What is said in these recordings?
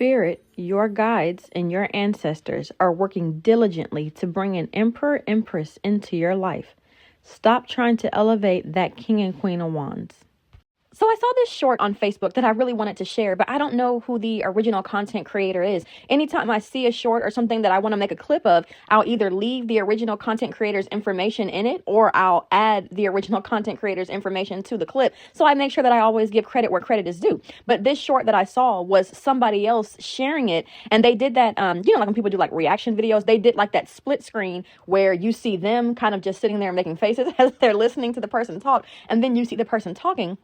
spirit, your guides, and your ancestors are working diligently to bring an emperor, empress into your life. Stop trying to elevate that king and queen of wands. So I saw this short on Facebook that I really wanted to share, but I don't know who the original content creator is. Anytime I see a short or something that I want to make a clip of, I'll either leave the original content creator's information in it, or I'll add the original content creator's information to the clip. So I make sure that I always give credit where credit is due. But this short that I saw was somebody else sharing it, and they did that, like when people do like reaction videos, they did like that split screen where you see them kind of just sitting there making faces as they're listening to the person talk, and then you see the person talking.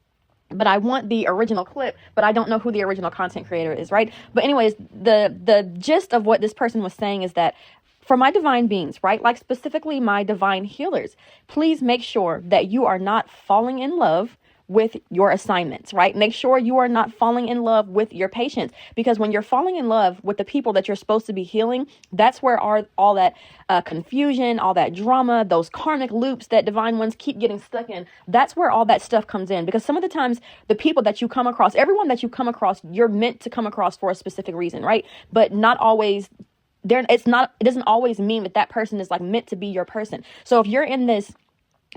But I want the original clip, but I don't know who the original content creator is, right? But anyways, the gist of what this person was saying is that for my divine beings, right? Like specifically my divine healers, please make sure that you are not falling in love with your assignments, right? Make sure you are not falling in love with your patients, because when you're falling in love with the people that you're supposed to be healing, that's where all that confusion, all that drama, those karmic loops that divine ones keep getting stuck in, that's where all that stuff comes in. Because some of the times the people that you come across, everyone that you come across, you're meant to come across for a specific reason, right? But not always it doesn't always mean that person is like meant to be your person. So if you're in this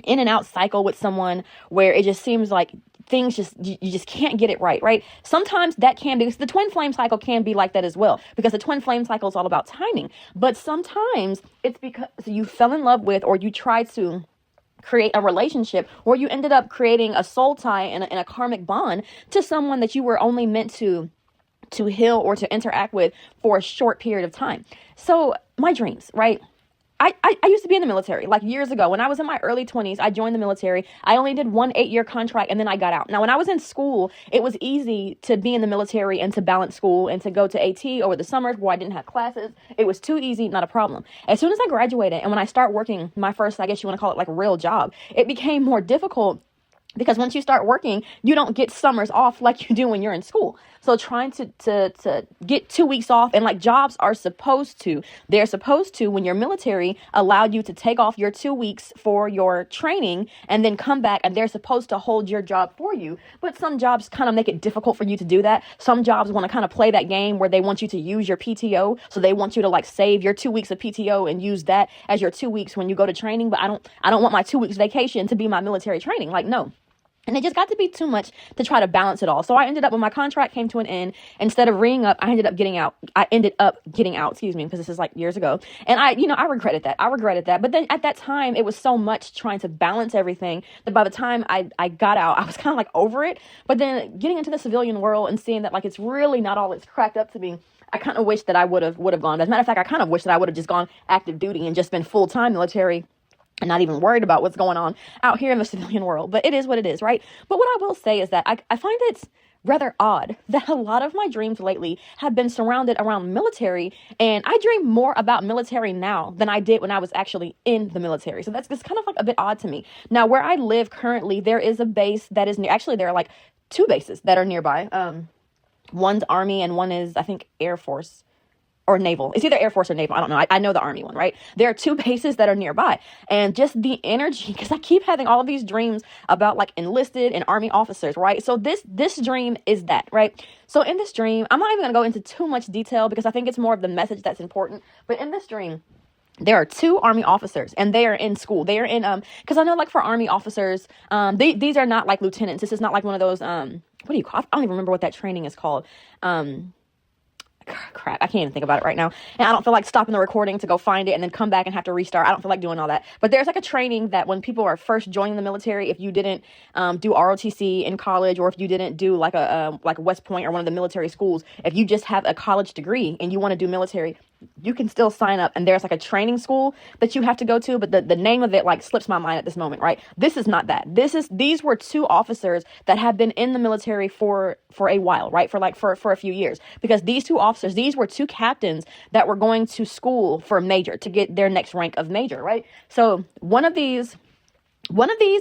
in and out cycle with someone where it just seems like things you just can't get it right? Sometimes that can be, the twin flame cycle can be like that as well, because the twin flame cycle is all about timing. But sometimes it's because you fell in love with, or you tried to create a relationship, or you ended up creating a soul tie and a karmic bond to someone that you were only meant to heal or to interact with for a short period of time. So my dreams, right? I used to be in the military like years ago. When I was in my early 20s, I joined the military. I only did 1 8-year contract and then I got out. Now, when I was in school, it was easy to be in the military and to balance school and to go to AT over the summers where I didn't have classes. It was too easy, not a problem. As soon as I graduated and when I start working my first, I guess you want to call it like real job, it became more difficult. Because once you start working, you don't get summers off like you do when you're in school. So trying to get 2 weeks off, and like jobs are they're supposed to, when you're military, allow you to take off your 2 weeks for your training and then come back, and they're supposed to hold your job for you. But some jobs kind of make it difficult for you to do that. Some jobs want to kind of play that game where they want you to use your PTO. So they want you to like save your 2 weeks of PTO and use that as your 2 weeks when you go to training. But I don't want my 2 weeks vacation to be my military training. Like, no. And it just got to be too much to try to balance it all. So I ended up, when my contract came to an end, instead of ringing up, I ended up getting out, because this is like years ago. And I regretted that. But then at that time, it was so much trying to balance everything that by the time I got out, I was kind of like over it. But then getting into the civilian world and seeing that like it's really not all it's cracked up to be, I kind of wish that I would have gone. As a matter of fact, I kind of wish that I would have just gone active duty and just been full-time military and not even worried about what's going on out here in the civilian world. But it is what it is, right? But what I will say is that I find it rather odd that a lot of my dreams lately have been surrounded around military, and I dream more about military now than I did when I was actually in the military. So that's kind of like a bit odd to me. Now, where I live currently, there is a base that is actually there are like 2 bases that are nearby. One's Army and one is, I think, Air Force. Or naval. It's either Air Force or naval. I don't know. I know the Army one, right? There are 2 bases that are nearby. And just the energy, because I keep having all of these dreams about like enlisted and Army officers, right? So this dream is that, right? So in this dream, I'm not even going to go into too much detail because I think it's more of the message that's important. But in this dream, there are 2 Army officers and they are in school. They are in, because I know like for Army officers, these are not like lieutenants. This is not like one of those, what do you call, I don't even remember what that training is called. Crap, I can't even think about it right now. And I don't feel like stopping the recording to go find it and then come back and have to restart. I don't feel like doing all that. But there's like a training that when people are first joining the military, if you didn't do ROTC in college, or if you didn't do like a West Point or one of the military schools, if you just have a college degree and you want to do military, you can still sign up. And there's like a training school that you have to go to, but the name of it like slips my mind at this moment, right? This is not that. These were 2 officers that have been in the military for a while, right? For a few years, because these 2 officers, these were 2 captains that were going to school for major to get their next rank of major, right? So one of these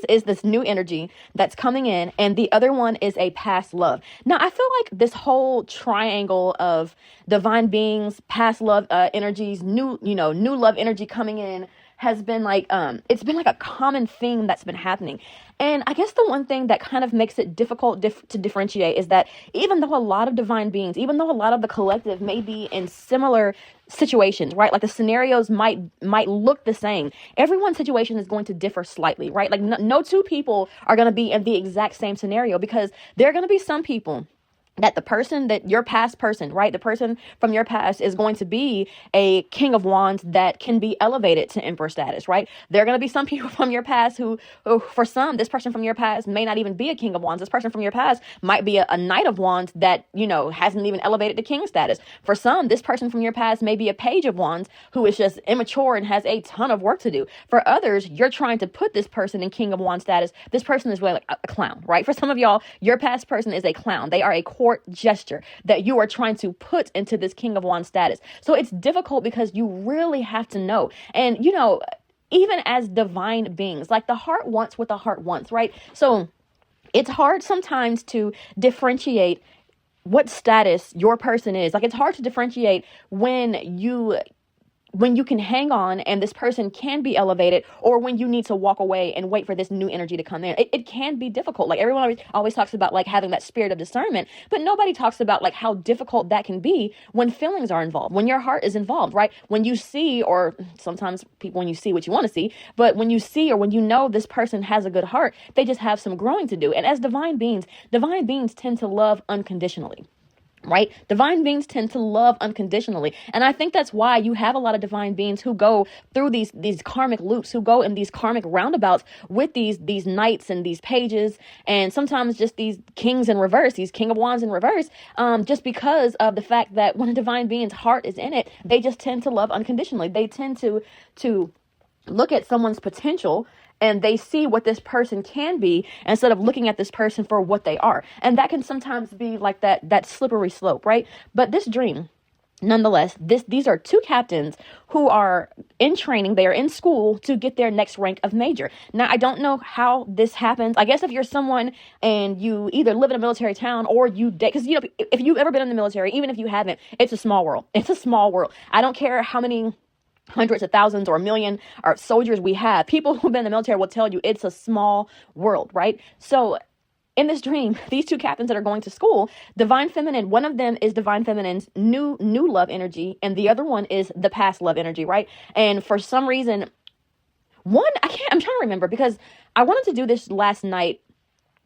is this new energy that's coming in, and the other one is a past love. Now, I feel like this whole triangle of divine beings, past love energies, new love energy coming in has been like, it's been like a common theme that's been happening. And I guess the one thing that kind of makes it difficult to differentiate is that even though a lot of divine beings, even though a lot of the collective may be in similar situations, right? Like the scenarios might look the same. Everyone's situation is going to differ slightly, right? Like no two people are going to be in the exact same scenario, because there are going to be some people that the person that your past person, right? The person from your past is going to be a King of Wands that can be elevated to Emperor status, right? There are going to be some people from your past who for some, this person from your past may not even be a King of Wands. This person from your past might be a Knight of Wands that, hasn't even elevated to King status. For some, this person from your past may be a Page of Wands who is just immature and has a ton of work to do. For others, you're trying to put this person in King of Wands status. This person is really like a clown, right? For some of y'all, your past person is a clown. They are a court gesture that you are trying to put into this King of Wands status. So it's difficult because you really have to know. And, even as divine beings, like the heart wants what the heart wants, right? So it's hard sometimes to differentiate what status your person is. Like it's hard to differentiate when you can hang on and this person can be elevated, or when you need to walk away and wait for this new energy to come in. It can be difficult. Like everyone always talks about like having that spirit of discernment, but nobody talks about like how difficult that can be when feelings are involved, when your heart is involved, right? When you see, or sometimes people, when you see what you want to see, but when you see, or when you know this person has a good heart, they just have some growing to do. And as divine beings tend to love unconditionally. Right? Divine beings tend to love unconditionally. And I think that's why you have a lot of divine beings who go through these karmic loops, who go in these karmic roundabouts with these knights and these pages, and sometimes just these kings in reverse, these King of Wands in reverse, just because of the fact that when a divine being's heart is in it, they just tend to love unconditionally. They tend to look at someone's potential and they see what this person can be instead of looking at this person for what they are. And that can sometimes be like that slippery slope, right? But this dream, nonetheless, these are two captains who are in training. They are in school to get their next rank of major. Now, I don't know how this happens. I guess if you're someone and you either live in a military town or you date, because, if you've ever been in the military, even if you haven't, it's a small world. It's a small world. I don't care how many hundreds of thousands or a million or soldiers we have. People who've been in the military will tell you it's a small world, right? So in this dream, these two captains that are going to school, divine feminine, one of them is divine feminine's new love energy, and the other one is the past love energy, right? And for some reason, I'm trying to remember, because I wanted to do this last night,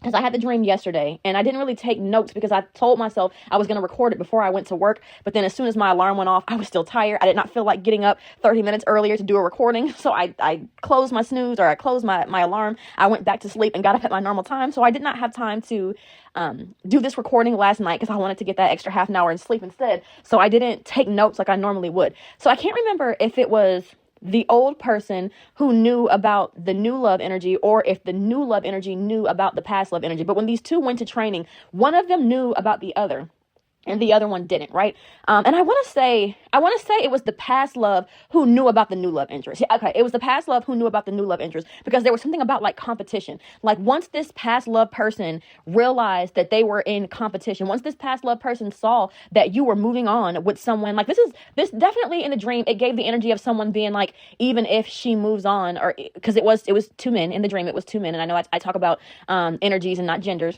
because I had the dream yesterday and I didn't really take notes because I told myself I was going to record it before I went to work. But then as soon as my alarm went off, I was still tired. I did not feel like getting up 30 minutes earlier to do a recording. So I closed my snooze, or I closed my alarm. I went back to sleep and got up at my normal time. So I did not have time to do this recording last night because I wanted to get that extra half an hour and sleep instead. So I didn't take notes like I normally would. So I can't remember if it was the old person who knew about the new love energy, or if the new love energy knew about the past love energy. But when these two went to training, one of them knew about the other and the other one didn't, right? And I want to say it was the past love who knew about the new love interest. Yeah, okay, it was the past love who knew about the new love interest, because there was something about like competition. Like once this past love person realized that they were in competition, once this past love person saw that you were moving on with someone, like this definitely in the dream, it gave the energy of someone being like, even if she moves on, or because it was two men in the dream, it was two men, and I know I talk about energies and not genders.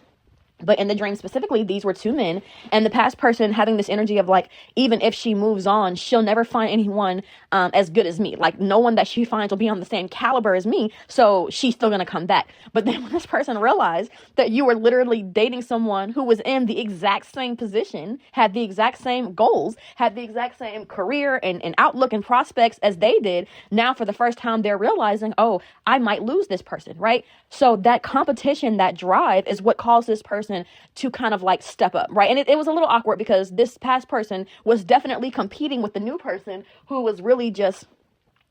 But in the dream specifically, these were two men, and the past person having this energy of like, even if she moves on, she'll never find anyone as good as me. Like no one that she finds will be on the same caliber as me. So she's still going to come back. But then when this person realized that you were literally dating someone who was in the exact same position, had the exact same goals, had the exact same career and outlook and prospects as they did, now for the first time they're realizing, oh, I might lose this person, right? So that competition, that drive is what caused this person to kind of like step up, right? And it was a little awkward because this past person was definitely competing with the new person who was really just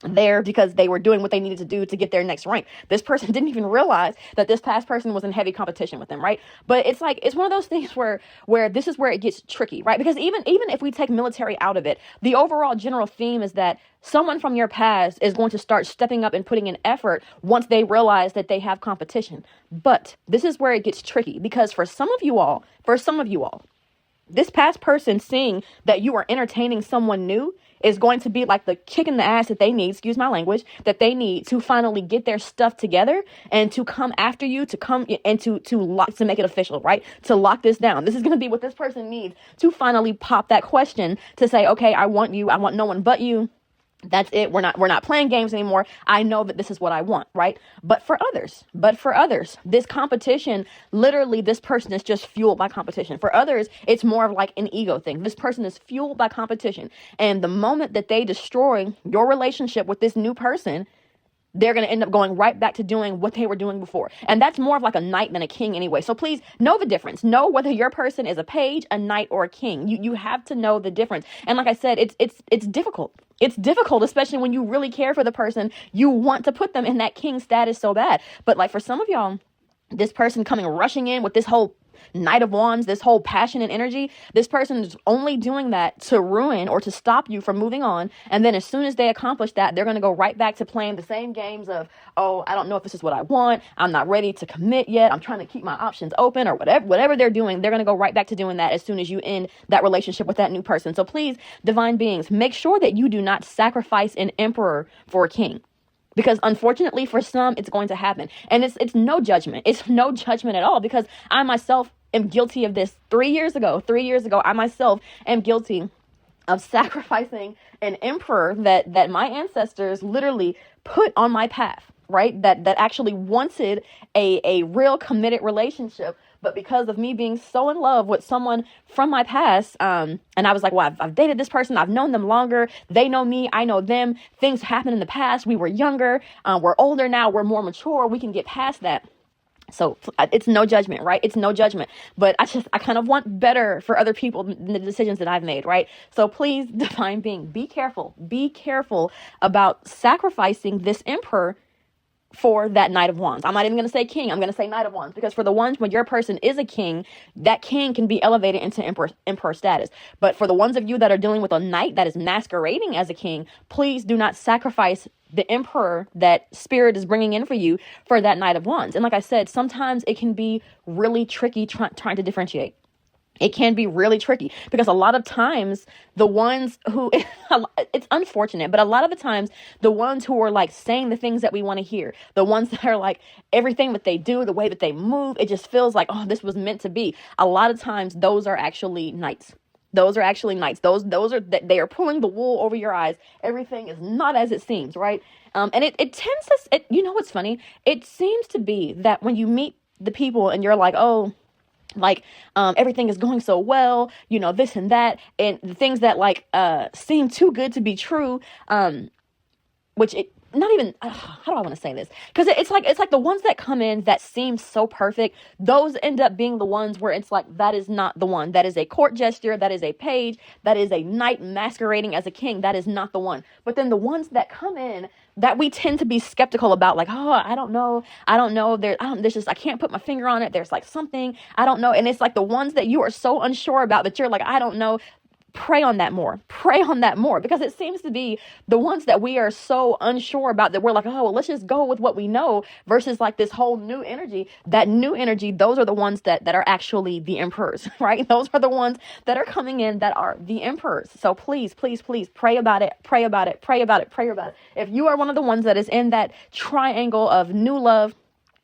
there because they were doing what they needed to do to get their next rank. This person didn't even realize that this past person was in heavy competition with them, right? But it's like, it's one of those things where this is where it gets tricky, right? Because even if we take military out of it, the overall general theme is that someone from your past is going to start stepping up and putting in effort once they realize that they have competition. But this is where it gets tricky, because for some of you all, this past person seeing that you are entertaining someone new is going to be like the kick in the ass that they need, excuse my language, that they need to finally get their stuff together and to come after you, to come and to make it official, right? To lock this down. This is going to be what this person needs to finally pop that question to say, okay, I want you. I want no one but you. That's it. We're not playing games anymore. I know that this is what I want, right? But for others, this competition, literally this person is just fueled by competition. For others, it's more of like an ego thing. This person is fueled by competition. And the moment that they destroy your relationship with this new person, they're going to end up going right back to doing what they were doing before. And that's more of like a knight than a king anyway. So please know the difference. Know whether your person is a page, a knight, or a king. You have to know the difference. And like I said, it's difficult. It's difficult, especially when you really care for the person. You want to put them in that king status so bad. But like for some of y'all, this person coming rushing in with this whole Knight of Wands, this whole passion and energy, this person is only doing that to ruin or to stop you from moving on. And then as soon as they accomplish that, they're going to go right back to playing the same games of, oh, I don't know if this is what I want. I'm not ready to commit yet. I'm trying to keep my options open, or whatever they're doing. They're going to go right back to doing that as soon as you end that relationship with that new person. So please, divine beings, make sure that you do not sacrifice an emperor for a king. Because unfortunately for some, it's going to happen. And it's no judgment. It's no judgment at all, because I myself am guilty of this 3 years ago. 3 years ago, I myself am guilty of sacrificing an emperor that my ancestors literally put on my path, right? That actually wanted a real committed relationship. But because of me being so in love with someone from my past, and I was like, well, I've dated this person. I've known them longer. They know me. I know them. Things happened in the past. We were younger. We're older now. We're more mature. We can get past that. So it's no judgment, right? It's no judgment. But I kind of want better for other people than the decisions that I've made, right? So please, divine being, be careful. Be careful about sacrificing this emperor for that Knight of Wands. I'm not even going to say king. I'm going to say Knight of Wands, because for the ones when your person is a king, that king can be elevated into emperor status. But for the ones of you that are dealing with a knight that is masquerading as a king, please do not sacrifice the emperor that spirit is bringing in for you for that Knight of Wands. And like I said, sometimes it can be really tricky trying to differentiate. It can be really tricky, because a lot of times the ones who, it's unfortunate, but a lot of the times the ones who are like saying the things that we want to hear, the ones that are like everything that they do, the way that they move, it just feels like, oh, this was meant to be. A lot of times those are actually knights. Those are actually knights. Those are, they are pulling the wool over your eyes. Everything is not as it seems, right? And it tends to, you know what's funny? It seems to be that when you meet the people and you're like, oh, like, everything is going so well, you know, this and that, and the things that like, seem too good to be true, which it, not even, how do I want to say this? Because it's like the ones that come in that seem so perfect, those end up being the ones where it's like, that is not the one. That is a court gesture. That is a page. That is a knight masquerading as a king. That is not the one. But then the ones that come in that we tend to be skeptical about, like, oh, I don't know. There's just, I can't put my finger on it. There's like something, I don't know. And it's like the ones that you are so unsure about that you're like, I don't know. Pray on that more, because it seems to be the ones that we are so unsure about that we're like, oh, well, let's just go with what we know, versus like this whole new energy. That new energy, those are the ones that are actually the emperors, right? Those are the ones that are coming in that are the emperors. So please, please, please pray about it. If you are one of the ones that is in that triangle of new love,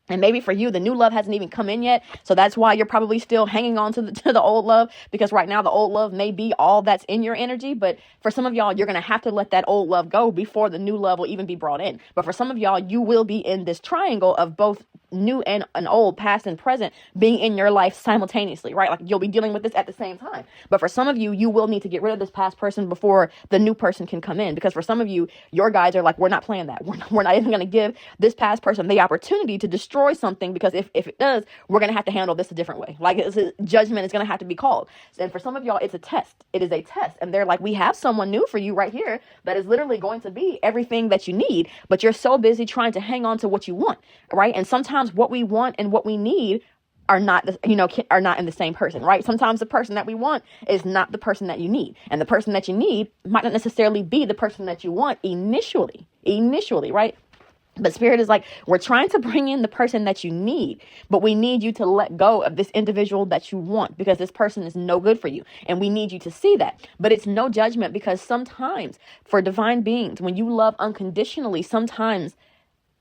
and maybe for you, the new love hasn't even come in yet. So that's why you're probably still hanging on to the old love, because right now the old love may be all that's in your energy. But for some of y'all, you're going to have to let that old love go before the new love will even be brought in. But for some of y'all, you will be in this triangle of both new and old, past and present, being in your life simultaneously, right? Like you'll be dealing with this at the same time. But for some of you, you will need to get rid of this past person before the new person can come in. Because for some of you, your guides are like, we're not playing that. We're not even going to give this past person the opportunity to destroy something, because if it does, we're going to have to handle this a different way. Like judgment is going to have to be called. And for some of y'all, it's a test. It is a test. And they're like, we have someone new for you right here that is literally going to be everything that you need, but you're so busy trying to hang on to what you want, right? And sometimes what we want and what we need are not, are not in the same person, right? Sometimes the person that we want is not the person that you need. And the person that you need might not necessarily be the person that you want initially, right? But Spirit is like, we're trying to bring in the person that you need, but we need you to let go of this individual that you want, because this person is no good for you. And we need you to see that. But it's no judgment, because sometimes for divine beings, when you love unconditionally, sometimes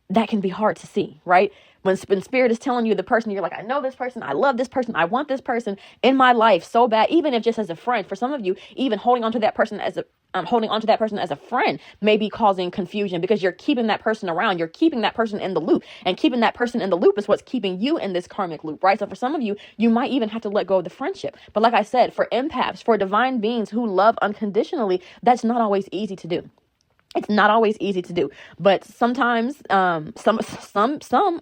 that can be hard to see, right? When Spirit is telling you the person, you're like, I know this person, I love this person, I want this person in my life so bad, even if just as a friend. For some of you, even holding on to that person as a friend may be causing confusion, because you're keeping that person around. You're keeping that person in the loop, and keeping that person in the loop is what's keeping you in this karmic loop, right? So for some of you, you might even have to let go of the friendship. But like I said, for empaths, for divine beings who love unconditionally, that's not always easy to do. It's not always easy to do, but sometimes some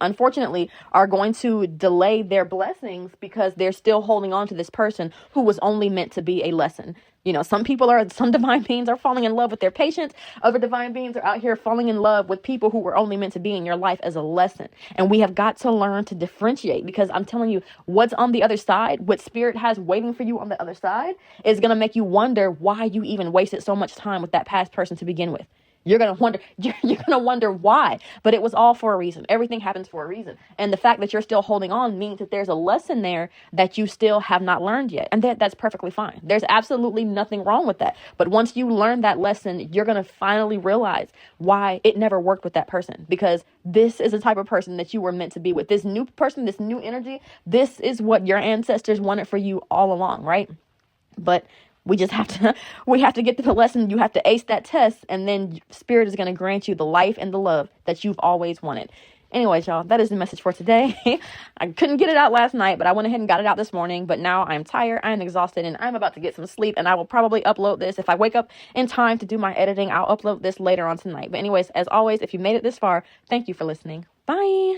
unfortunately are going to delay their blessings because they're still holding on to this person who was only meant to be a lesson. You know, some divine beings are falling in love with their patients. Other divine beings are out here falling in love with people who were only meant to be in your life as a lesson. And we have got to learn to differentiate, because I'm telling you, what's on the other side, what Spirit has waiting for you on the other side, is going to make you wonder why you even wasted so much time with that past person to begin with. You're going to wonder why, but it was all for a reason. Everything happens for a reason. And the fact that you're still holding on means that there's a lesson there that you still have not learned yet. And that's perfectly fine. There's absolutely nothing wrong with that. But once you learn that lesson, you're going to finally realize why it never worked with that person, because this is the type of person that you were meant to be with. This new person, this new energy, this is what your ancestors wanted for you all along, right? But we have to get to the lesson. You have to ace that test, and then Spirit is going to grant you the life and the love that you've always wanted. Anyways, y'all, that is the message for today. I couldn't get it out last night, but I went ahead and got it out this morning. But now I'm tired, I'm exhausted, and I'm about to get some sleep. And I will probably upload this. If I wake up in time to do my editing, I'll upload this later on tonight. But anyways, as always, if you made it this far, thank you for listening. Bye.